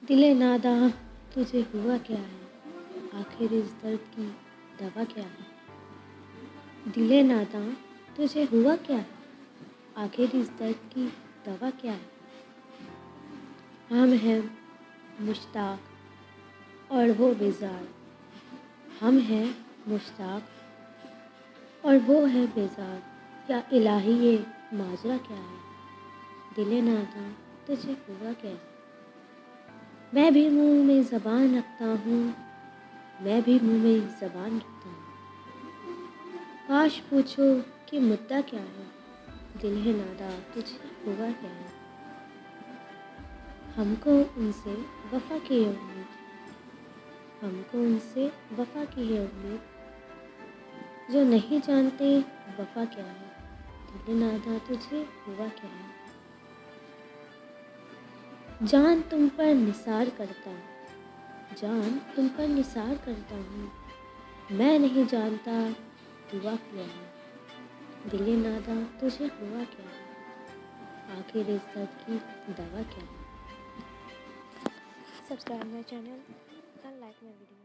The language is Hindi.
दिले नादां तुझे हुआ क्या है, आखिर इस दर्द की दवा क्या है। दिले नादां तुझे हुआ क्या है, आखिर इस दर्द की दवा क्या है। हम हैं मुश्ताक और वो बेजार, हम हैं मुश्ताक और वो है बेजार। या इलाही ये माजरा क्या है, दिले नादां तुझे हुआ क्या है। मैं भी मुँह में ज़बान रखता हूँ, मैं भी मुँह में ज़बान रखता हूँ। काश पूछो कि मुद्दा क्या है, दिले नादा तुझे हुआ क्या है। हमको उनसे वफ़ा की है उम्मीद, हमको उनसे वफ़ा की है उम्मीद, जो नहीं जानते वफ़ा क्या है, दिले नादा तुझे हुआ क्या है। जान तुम पर निसार करता हूँ, जान तुम पर निसार करता हूँ, मैं नहीं जानता दुआ क्या है। दिले नादा तुझे हुआ क्या है, आखिर इस दर्द की दवा क्या है। Subscribe my channel and like my video.